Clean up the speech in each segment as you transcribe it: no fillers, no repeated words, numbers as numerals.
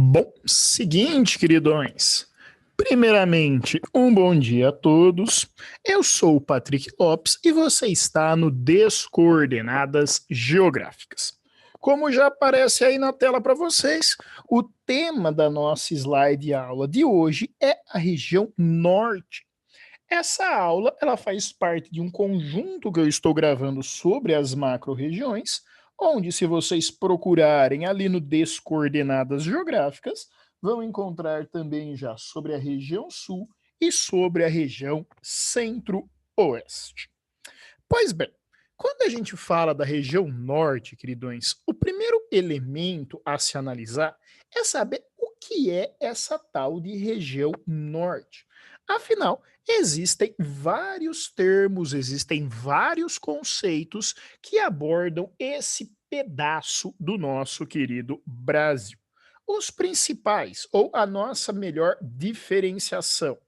Bom, seguinte, queridões. Primeiramente, um bom dia a todos. Eu sou o Patrick Lopes e você está no Descoordenadas Geográficas. Como já aparece aí na tela para vocês, o tema da nossa slide aula de hoje é a região norte. Essa aula ela faz parte de um conjunto que eu estou gravando sobre as macro-regiões, onde, se vocês procurarem ali no Descoordenadas Geográficas, vão encontrar também já sobre a região sul e sobre a região centro-oeste. Pois bem, quando a gente fala da região norte, queridões, o primeiro elemento a se analisar é saber o que é essa tal de região norte. Afinal, existem vários termos, existem vários conceitos que abordam esse pedaço do nosso querido Brasil. Os principais, ou a nossa melhor diferenciação,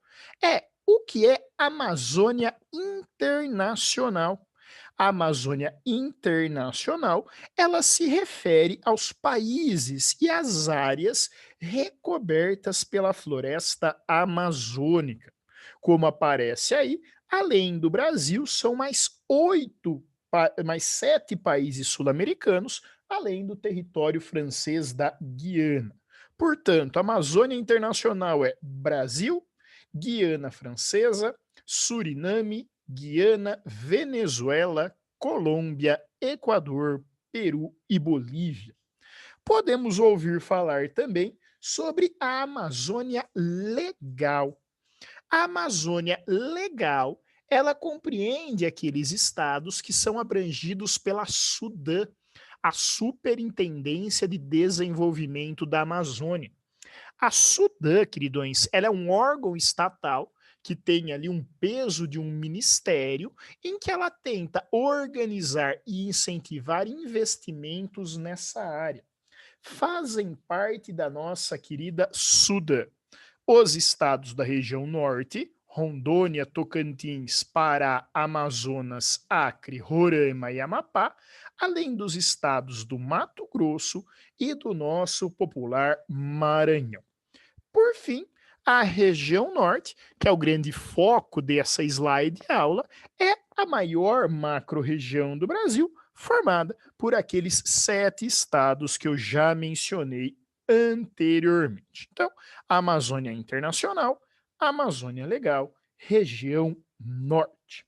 é o que é Amazônia Internacional. A Amazônia Internacional, ela se refere aos países e às áreas recobertas pela floresta amazônica. Como aparece aí, além do Brasil, são mais 7 países sul-americanos, além do território francês da Guiana. Portanto, a Amazônia Internacional é Brasil, Guiana Francesa, Suriname, Guiana, Venezuela, Colômbia, Equador, Peru e Bolívia. Podemos ouvir falar também sobre a Amazônia Legal. A Amazônia Legal, ela compreende aqueles estados que são abrangidos pela SUDAM, a Superintendência de Desenvolvimento da Amazônia. A SUDAM, queridões, ela é um órgão estatal que tem ali um peso de um ministério em que ela tenta organizar e incentivar investimentos nessa área. Fazem parte da nossa querida SUDAM os estados da região norte, Rondônia, Tocantins, Pará, Amazonas, Acre, Roraima e Amapá, além dos estados do Mato Grosso e do nosso popular Maranhão. Por fim, a região norte, que é o grande foco dessa slide aula, é a maior macro-região do Brasil, formada por aqueles 7 estados que eu já mencionei anteriormente. Então, Amazônia Internacional, Amazônia Legal, região norte.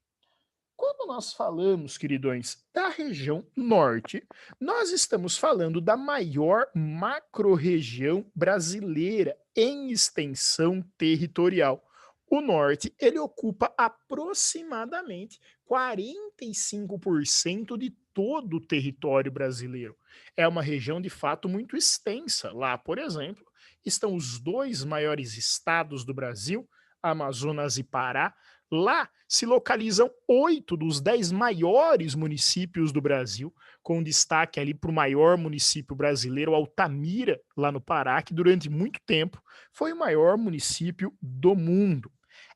Quando nós falamos, queridões, da região norte, nós estamos falando da maior macro-região brasileira em extensão territorial. O norte, ele ocupa aproximadamente 45% de todo o território brasileiro. É uma região de fato muito extensa. Lá, por exemplo, estão os 2 maiores estados do Brasil, Amazonas e Pará. Lá se localizam 8 dos 10 maiores municípios do Brasil, com destaque ali para o maior município brasileiro, Altamira, lá no Pará, que durante muito tempo foi o maior município do mundo.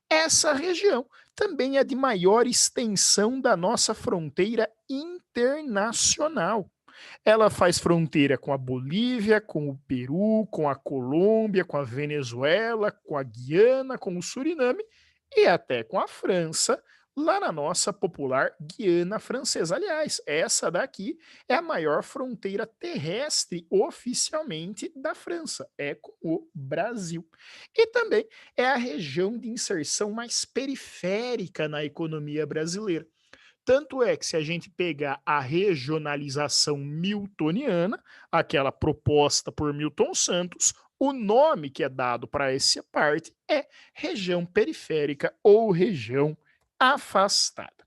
Essa região também é de maior extensão da nossa fronteira internacional. Ela faz fronteira com a Bolívia, com o Peru, com a Colômbia, com a Venezuela, com a Guiana, com o Suriname e até com a França, lá na nossa popular Guiana Francesa. Aliás, essa daqui é a maior fronteira terrestre oficialmente da França, é com o Brasil. E também é a região de inserção mais periférica na economia brasileira. Tanto é que, se a gente pegar a regionalização miltoniana, aquela proposta por Milton Santos, o nome que é dado para essa parte é região periférica ou região afastada.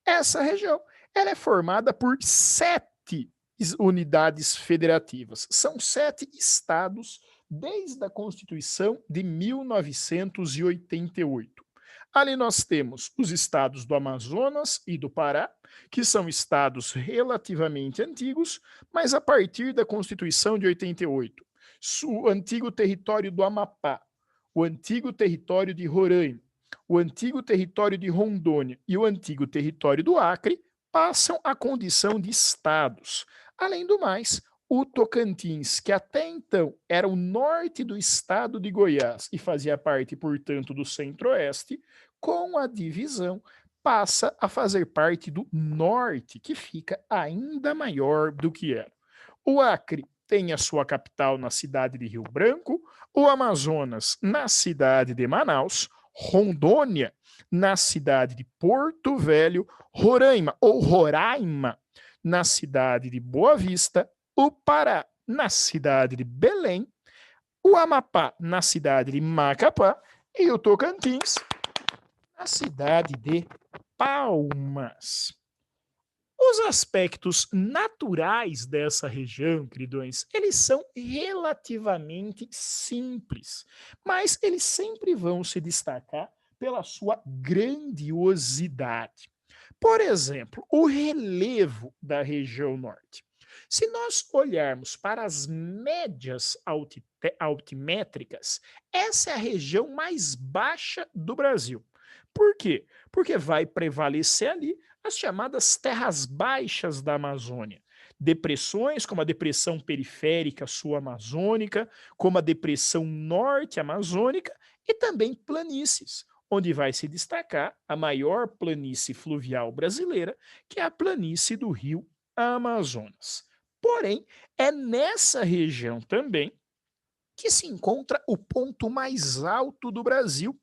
Essa região ela é formada por 7 unidades federativas. São 7 estados desde a Constituição de 1988. Ali nós temos os estados do Amazonas e do Pará, que são estados relativamente antigos, mas a partir da Constituição de 88, o antigo território do Amapá, o antigo território de Roraima, o antigo território de Rondônia e o antigo território do Acre passam à condição de estados. Além do mais, O Tocantins, que até então era o norte do estado de Goiás e fazia parte, portanto, do Centro-Oeste, com a divisão passa a fazer parte do norte, que fica ainda maior do que era. O Acre tem a sua capital na cidade de Rio Branco, o Amazonas na cidade de Manaus, Rondônia na cidade de Porto Velho, Roraima ou Roraima na cidade de Boa Vista, o Pará na cidade de Belém, o Amapá na cidade de Macapá e o Tocantins na cidade de Palmas. Os aspectos naturais dessa região, queridões, eles são relativamente simples, mas eles sempre vão se destacar pela sua grandiosidade. Por exemplo, o relevo da região norte. Se nós olharmos para as médias altimétricas, essa é a região mais baixa do Brasil. Por quê? Porque vai prevalecer ali as chamadas terras baixas da Amazônia. Depressões como a depressão periférica sul-amazônica, como a depressão norte-amazônica e também planícies, onde vai se destacar a maior planície fluvial brasileira, que é a planície do rio Amazonas. Porém, é nessa região também que se encontra o ponto mais alto do Brasil,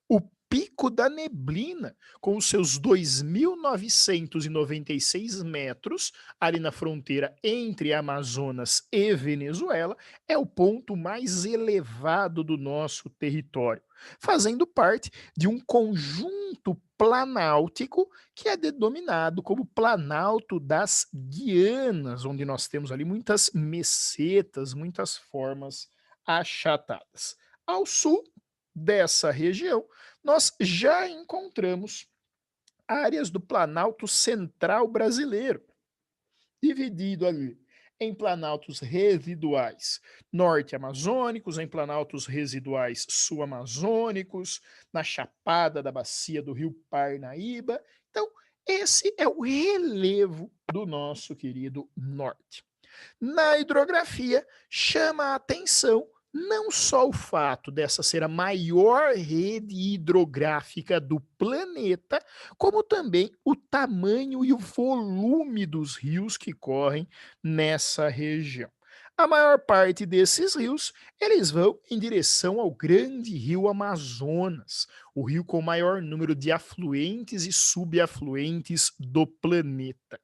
o Pico da Neblina, com os seus 2.996 metros, ali na fronteira entre Amazonas e Venezuela, é o ponto mais elevado do nosso território, fazendo parte de um conjunto planáltico que é denominado como Planalto das Guianas, onde nós temos ali muitas mesetas, muitas formas achatadas. Ao sul dessa região, nós já encontramos áreas do Planalto Central brasileiro, dividido ali em planaltos residuais norte-amazônicos, em planaltos residuais sul-amazônicos, na chapada da bacia do rio Parnaíba. Então, esse é o relevo do nosso querido norte. Na hidrografia, chama a atenção não só o fato dessa ser a maior rede hidrográfica do planeta, como também o tamanho e o volume dos rios que correm nessa região. A maior parte desses rios, eles vão em direção ao grande rio Amazonas, o rio com o maior número de afluentes e subafluentes do planeta.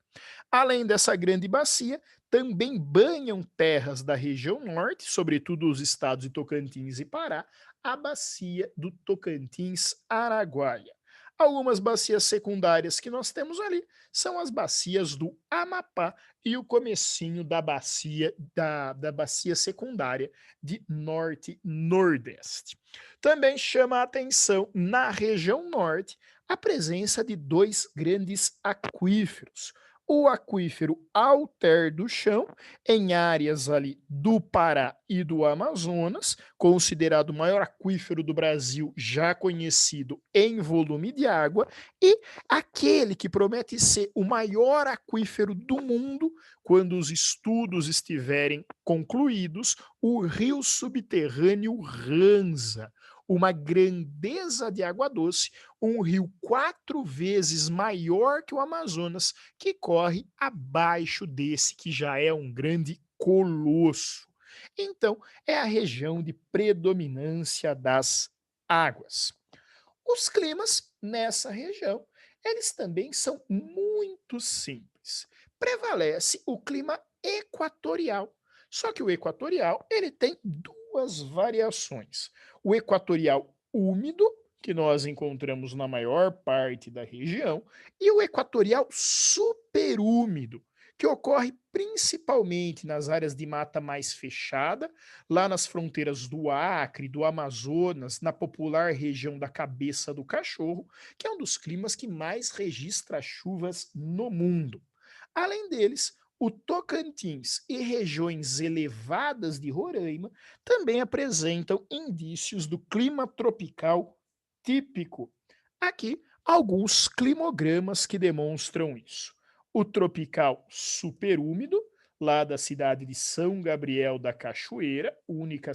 Além dessa grande bacia, também banham terras da região norte, sobretudo os estados de Tocantins e Pará, a bacia do Tocantins-Araguaia. Algumas bacias secundárias que nós temos ali são as bacias do Amapá e o comecinho da bacia secundária de norte-nordeste. Também chama a atenção na região norte a presença de dois grandes aquíferos, o aquífero Alter do Chão, em áreas ali do Pará e do Amazonas, considerado o maior aquífero do Brasil, já conhecido em volume de água, e aquele que promete ser o maior aquífero do mundo, quando os estudos estiverem concluídos, o rio subterrâneo Ranza, uma grandeza de água doce, um rio 4 vezes maior que o Amazonas, que corre abaixo desse, que já é um grande colosso. Então, é a região de predominância das águas. Os climas nessa região, eles também são muito simples. Prevalece o clima equatorial. Só que o equatorial, ele tem duas variações. O equatorial úmido, que nós encontramos na maior parte da região, e o equatorial superúmido, que ocorre principalmente nas áreas de mata mais fechada, lá nas fronteiras do Acre, do Amazonas, na popular região da Cabeça do Cachorro, que é um dos climas que mais registra chuvas no mundo. Além deles, o Tocantins e regiões elevadas de Roraima também apresentam indícios do clima tropical típico. Aqui, alguns climogramas que demonstram isso. O tropical superúmido, lá da cidade de São Gabriel da Cachoeira, única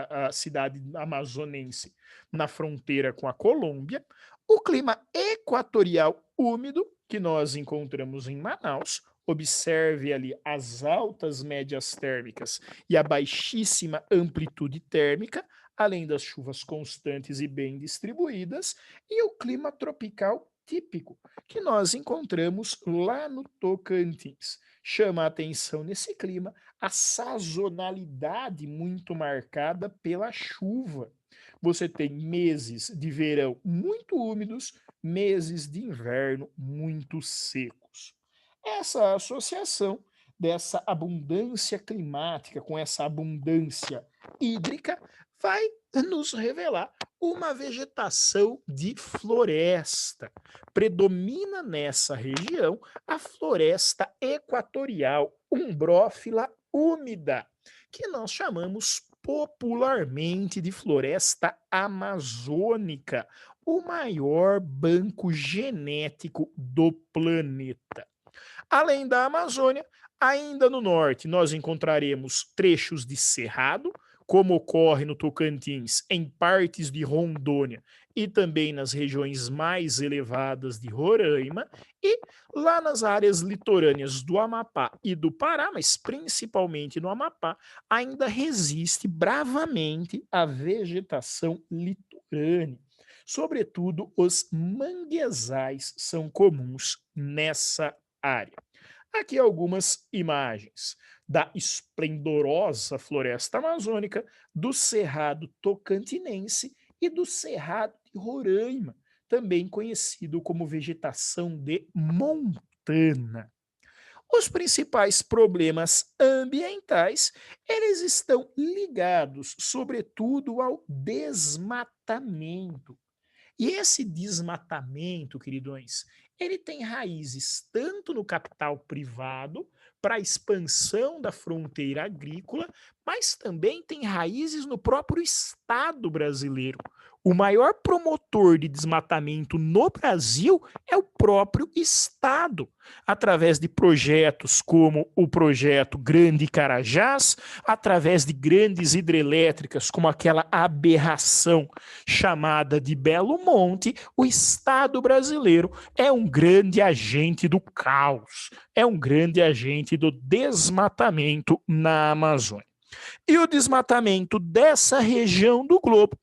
a cidade amazonense na fronteira com a Colômbia, o clima equatorial úmido, que nós encontramos em Manaus. Observe ali as altas médias térmicas e a baixíssima amplitude térmica, além das chuvas constantes e bem distribuídas, e o clima tropical típico, que nós encontramos lá no Tocantins. Chama a atenção nesse clima a sazonalidade muito marcada pela chuva. Você tem meses de verão muito úmidos, meses de inverno muito secos. Essa associação dessa abundância climática com essa abundância hídrica vai nos revelar uma vegetação de floresta. Predomina nessa região a floresta equatorial umbrófila úmida, que nós chamamos popularmente de floresta amazônica, o maior banco genético do planeta. Além da Amazônia, ainda no norte, nós encontraremos trechos de cerrado, como ocorre no Tocantins, em partes de Rondônia e também nas regiões mais elevadas de Roraima, e lá nas áreas litorâneas do Amapá e do Pará, mas principalmente no Amapá, ainda resiste bravamente a vegetação litorânea. Sobretudo, os manguezais são comuns nessa área. Aqui algumas imagens da esplendorosa floresta amazônica, do Cerrado Tocantinense e do Cerrado de Roraima, também conhecido como vegetação de montana. Os principais problemas ambientais, eles estão ligados, sobretudo, ao desmatamento. E esse desmatamento, queridões, ele tem raízes tanto no capital privado, para a expansão da fronteira agrícola, mas também tem raízes no próprio Estado brasileiro. O maior promotor de desmatamento no Brasil é o próprio Estado, através de projetos como o projeto Grande Carajás, através de grandes hidrelétricas, como aquela aberração chamada de Belo Monte. O Estado brasileiro é um grande agente do caos, é um grande agente do desmatamento na Amazônia. E o desmatamento dessa região do globo,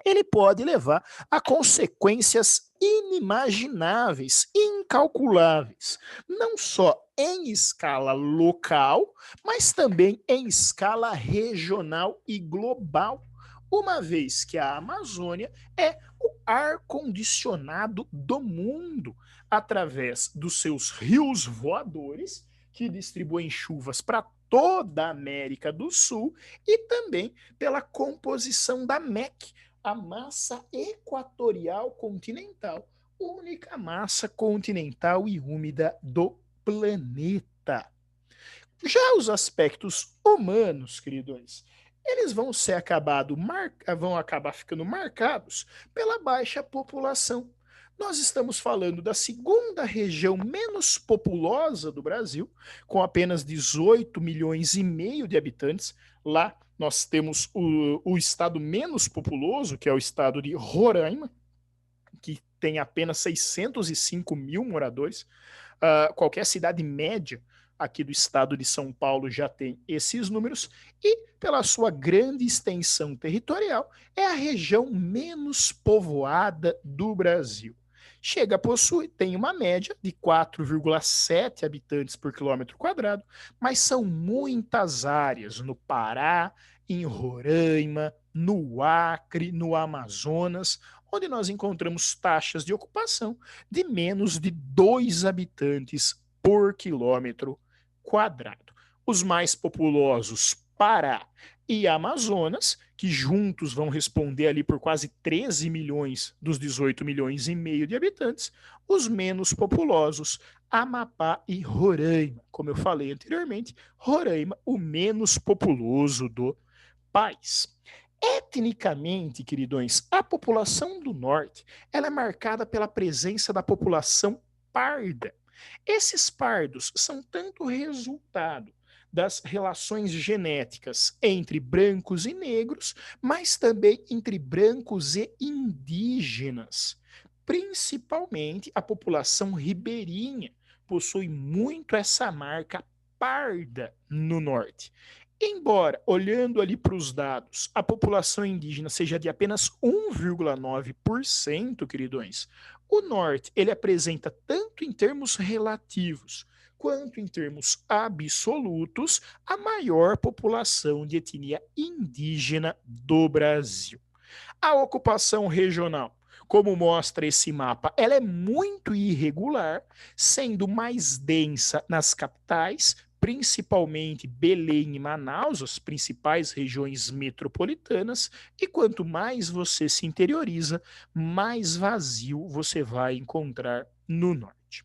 ele pode levar a consequências inimagináveis, incalculáveis, não só em escala local, mas também em escala regional e global, uma vez que a Amazônia é o ar-condicionado do mundo, através dos seus rios voadores, que distribuem chuvas para toda a América do Sul, e também pela composição da MEC, a massa equatorial continental, única massa continental e úmida do planeta. Já os aspectos humanos, queridões, eles vão acabar ficando marcados pela baixa população. Nós estamos falando da segunda região menos populosa do Brasil, com apenas 18 milhões e meio de habitantes. Lá nós temos o estado menos populoso, que é o estado de Roraima, que tem apenas 605 mil moradores. Qualquer cidade média aqui do estado de São Paulo já tem esses números, e pela sua grande extensão territorial, é a região menos povoada do Brasil. Chega a possuir, tem uma média de 4,7 habitantes por quilômetro quadrado, mas são muitas áreas no Pará, em Roraima, no Acre, no Amazonas, onde nós encontramos taxas de ocupação de menos de 2 habitantes por quilômetro quadrado. Os mais populosos, Pará e Amazonas, que juntos vão responder ali por quase 13 milhões dos 18 milhões e meio de habitantes. Os menos populosos, Amapá e Roraima. Como eu falei anteriormente, Roraima, o menos populoso do país. Etnicamente, queridões, a população do norte, ela é marcada pela presença da população parda. Esses pardos são tanto resultado das relações genéticas entre brancos e negros, mas também entre brancos e indígenas. Principalmente a população ribeirinha possui muito essa marca parda no norte. Embora, olhando ali para os dados, a população indígena seja de apenas 1,9%, queridões, o norte ele apresenta tanto em termos relativos quanto em termos absolutos a maior população de etnia indígena do Brasil. A ocupação regional, como mostra esse mapa, ela é muito irregular, sendo mais densa nas capitais, principalmente Belém e Manaus, as principais regiões metropolitanas, e quanto mais você se interioriza, mais vazio você vai encontrar no norte.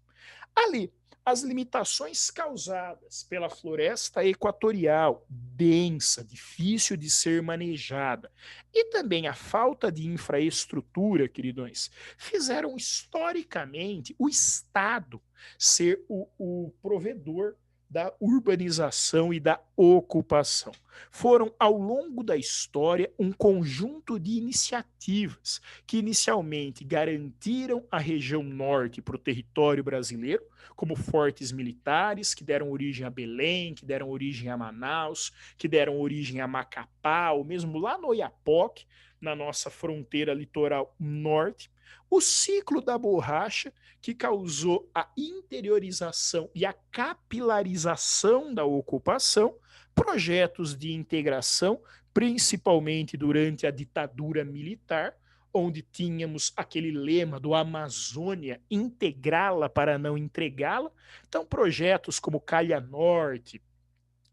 Ali, as limitações causadas pela floresta equatorial, densa, difícil de ser manejada, e também a falta de infraestrutura, queridões, fizeram historicamente o Estado ser o provedor da urbanização e da ocupação. Foram, ao longo da história, um conjunto de iniciativas que inicialmente garantiram a região norte para o território brasileiro, como fortes militares que deram origem a Belém, que deram origem a Manaus, que deram origem a Macapá, ou mesmo lá no Oiapoque, na nossa fronteira litoral norte. O ciclo da borracha, que causou a interiorização e a capilarização da ocupação, projetos de integração, principalmente durante a ditadura militar, onde tínhamos aquele lema do Amazônia, integrá-la para não entregá-la. Então, projetos como Calha Norte,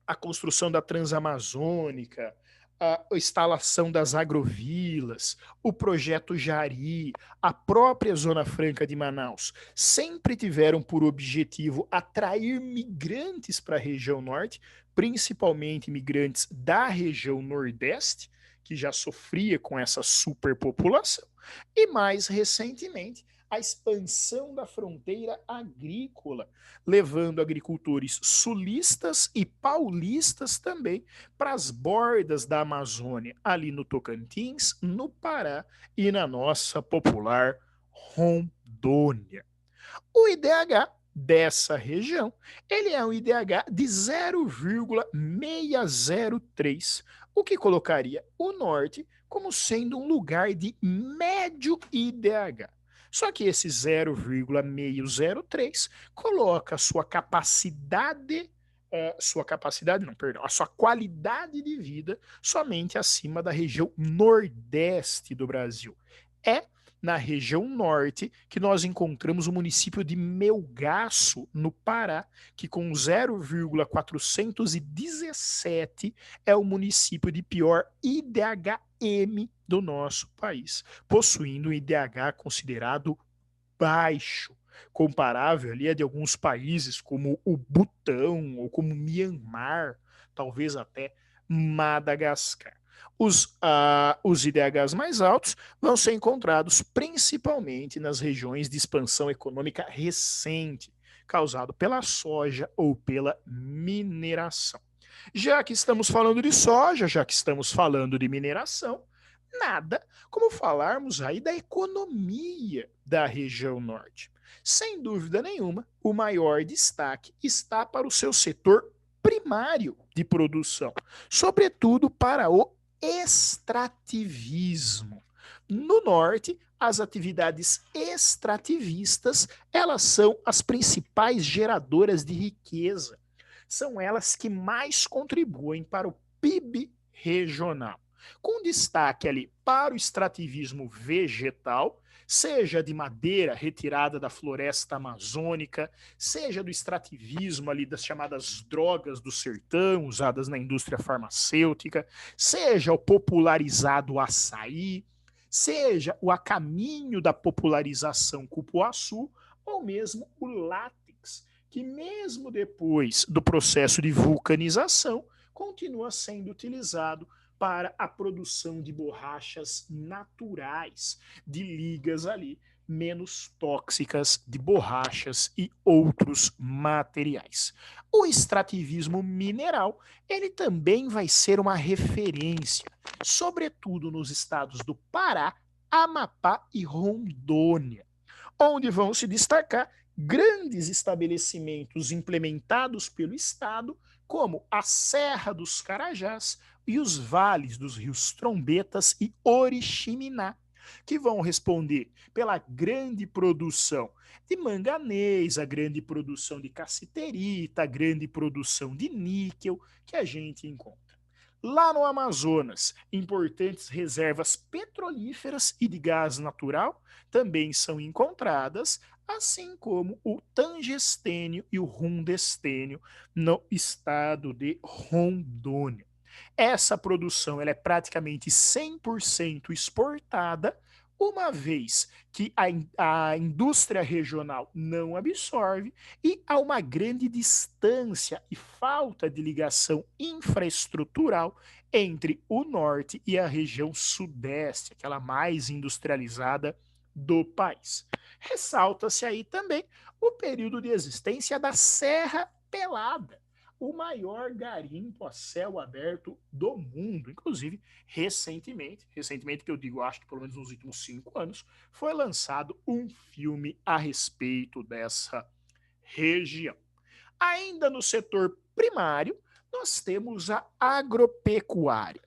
a construção da Transamazônica, a instalação das agrovilas, o projeto Jari, a própria Zona Franca de Manaus, sempre tiveram por objetivo atrair migrantes para a região norte, principalmente migrantes da região nordeste, que já sofria com essa superpopulação, e mais recentemente a expansão da fronteira agrícola, levando agricultores sulistas e paulistas também para as bordas da Amazônia, ali no Tocantins, no Pará e na nossa popular Rondônia. O IDH dessa região, ele é um IDH de 0,603, o que colocaria o norte como sendo um lugar de médio IDH. Só que esse 0,603 coloca a a sua qualidade de vida somente acima da região nordeste do Brasil. É na região norte que nós encontramos o município de Melgaço, no Pará, que com 0,417 é o município de pior IDH-M do nosso país, possuindo um IDH considerado baixo, comparável ali a de alguns países como o Butão ou como Mianmar, talvez até Madagascar. Os IDHs mais altos vão ser encontrados principalmente nas regiões de expansão econômica recente, causado pela soja ou pela mineração. Já que estamos falando de soja, já que estamos falando de mineração, nada como falarmos aí da economia da região norte. Sem dúvida nenhuma, o maior destaque está para o seu setor primário de produção, sobretudo para o extrativismo. No norte, as atividades extrativistas, elas são as principais geradoras de riqueza. São elas que mais contribuem para o PIB regional, com destaque ali para o extrativismo vegetal, seja de madeira retirada da floresta amazônica, seja do extrativismo ali das chamadas drogas do sertão, usadas na indústria farmacêutica, seja o popularizado açaí, seja o a caminho da popularização cupuaçu, ou mesmo o látex, que mesmo depois do processo de vulcanização, continua sendo utilizado para a produção de borrachas naturais, de ligas ali menos tóxicas de borrachas e outros materiais. O extrativismo mineral, ele também vai ser uma referência, sobretudo nos estados do Pará, Amapá e Rondônia, onde vão se destacar grandes estabelecimentos implementados pelo Estado, como a Serra dos Carajás e os vales dos rios Trombetas e Oriximiná, que vão responder pela grande produção de manganês, a grande produção de cassiterita, a grande produção de níquel que a gente encontra. Lá no Amazonas, importantes reservas petrolíferas e de gás natural também são encontradas, assim como o tungstênio e o rundestênio no estado de Rondônia. Essa produção ela é praticamente 100% exportada, uma vez que a indústria regional não absorve e há uma grande distância e falta de ligação infraestrutural entre o norte e a região sudeste, aquela mais industrializada do país. Ressalta-se aí também o período de existência da Serra Pelada, o maior garimpo a céu aberto do mundo. Inclusive, recentemente que eu digo, acho que pelo menos nos últimos 5 anos, foi lançado um filme a respeito dessa região. Ainda no setor primário, nós temos a agropecuária,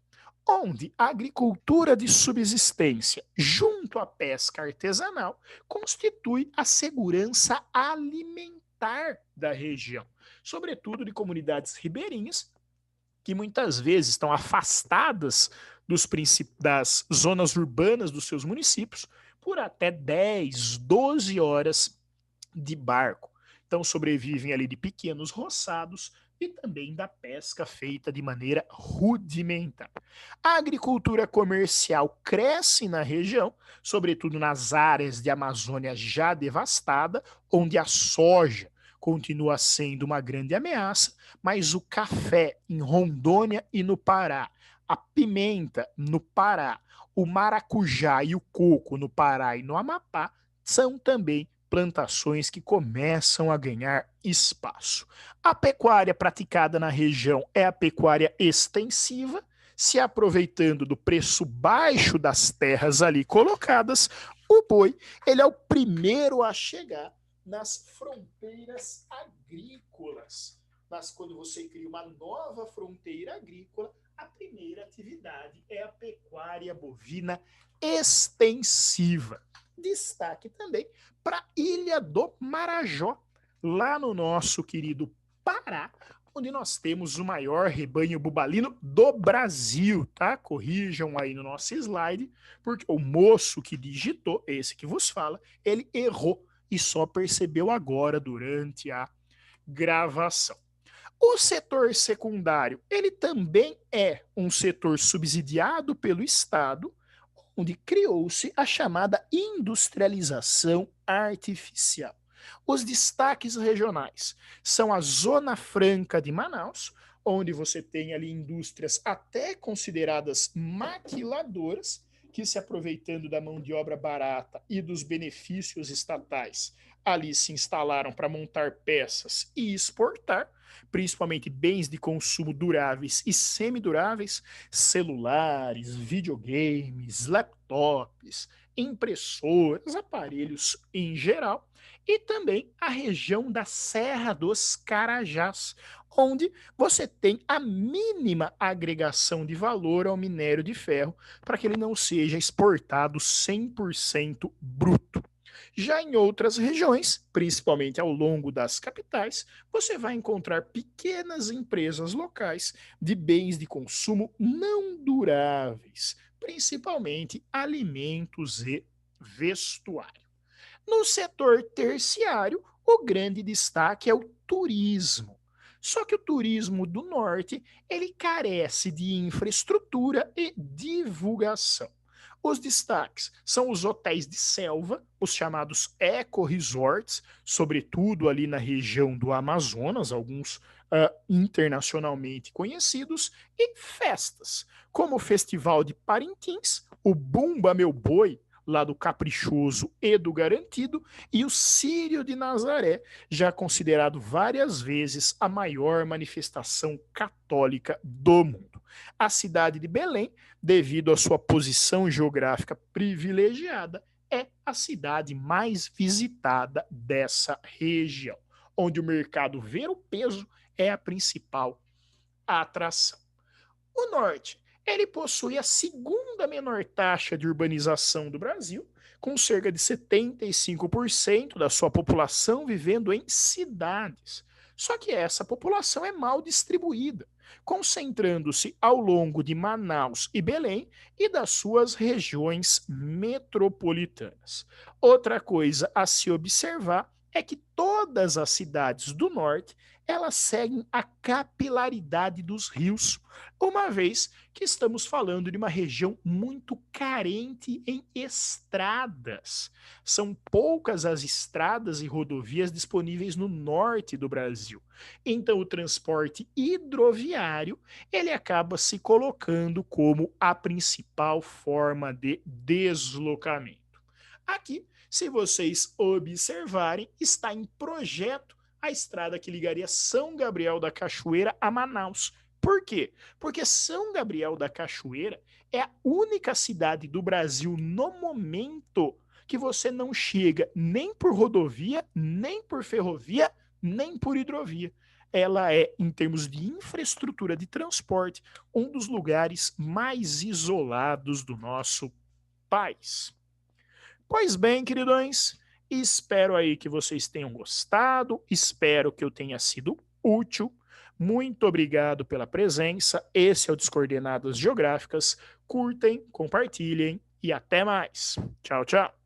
onde a agricultura de subsistência, junto à pesca artesanal, constitui a segurança alimentar da região, sobretudo de comunidades ribeirinhas, que muitas vezes estão afastadas das zonas urbanas dos seus municípios por até 10, 12 horas de barco. Então sobrevivem ali de pequenos roçados e também da pesca feita de maneira rudimentar. A agricultura comercial cresce na região, sobretudo nas áreas de Amazônia já devastada, onde a soja continua sendo uma grande ameaça, mas o café em Rondônia e no Pará, a pimenta no Pará, o maracujá e o coco no Pará e no Amapá são também plantações que começam a ganhar espaço. A pecuária praticada na região é a pecuária extensiva, se aproveitando do preço baixo das terras ali colocadas, o boi ele é o primeiro a chegar nas fronteiras agrícolas. Mas quando você cria uma nova fronteira agrícola, a primeira atividade é a pecuária bovina extensiva. Destaque também para a Ilha do Marajó, lá no nosso querido Pará, onde nós temos o maior rebanho bubalino do Brasil, tá? Corrijam aí no nosso slide, porque o moço que digitou, esse que vos fala, ele errou e só percebeu agora durante a gravação. O setor secundário, ele também é um setor subsidiado pelo Estado, onde criou-se a chamada industrialização artificial. Os destaques regionais são a Zona Franca de Manaus, onde você tem ali indústrias até consideradas maquiladoras, que se aproveitando da mão de obra barata e dos benefícios estatais, ali se instalaram para montar peças e exportar, principalmente bens de consumo duráveis e semiduráveis, celulares, videogames, laptops, impressoras, aparelhos em geral, e também a região da Serra dos Carajás, onde você tem a mínima agregação de valor ao minério de ferro para que ele não seja exportado 100% bruto. Já em outras regiões, principalmente ao longo das capitais, você vai encontrar pequenas empresas locais de bens de consumo não duráveis, principalmente alimentos e vestuário. No setor terciário, o grande destaque é o turismo. Só que o turismo do norte, ele carece de infraestrutura e divulgação. Os destaques são os hotéis de selva, os chamados eco-resorts, sobretudo ali na região do Amazonas, alguns internacionalmente conhecidos, e festas, como o Festival de Parintins, o Bumba Meu Boi, lá do caprichoso e do garantido, e o Círio de Nazaré, já considerado várias vezes a maior manifestação católica do mundo. A cidade de Belém, devido à sua posição geográfica privilegiada, é a cidade mais visitada dessa região, onde o mercado ver-o-peso é a principal atração. O norte, ele possui a segunda menor taxa de urbanização do Brasil, com cerca de 75% da sua população vivendo em cidades. Só que essa população é mal distribuída, concentrando-se ao longo de Manaus e Belém e das suas regiões metropolitanas. Outra coisa a se observar é que todas as cidades do norte elas seguem a capilaridade dos rios, uma vez que estamos falando de uma região muito carente em estradas. São poucas as estradas e rodovias disponíveis no norte do Brasil. Então o transporte hidroviário, ele acaba se colocando como a principal forma de deslocamento. Aqui, se vocês observarem, está em projeto a estrada que ligaria São Gabriel da Cachoeira a Manaus. Por quê? Porque São Gabriel da Cachoeira é a única cidade do Brasil no momento que você não chega nem por rodovia, nem por ferrovia, nem por hidrovia. Ela é, em termos de infraestrutura de transporte, um dos lugares mais isolados do nosso país. Pois bem, queridões, espero aí que vocês tenham gostado, espero que eu tenha sido útil. Muito obrigado pela presença. Esse é o Descoordenadas Geográficas. Curtem, compartilhem e até mais. Tchau, tchau.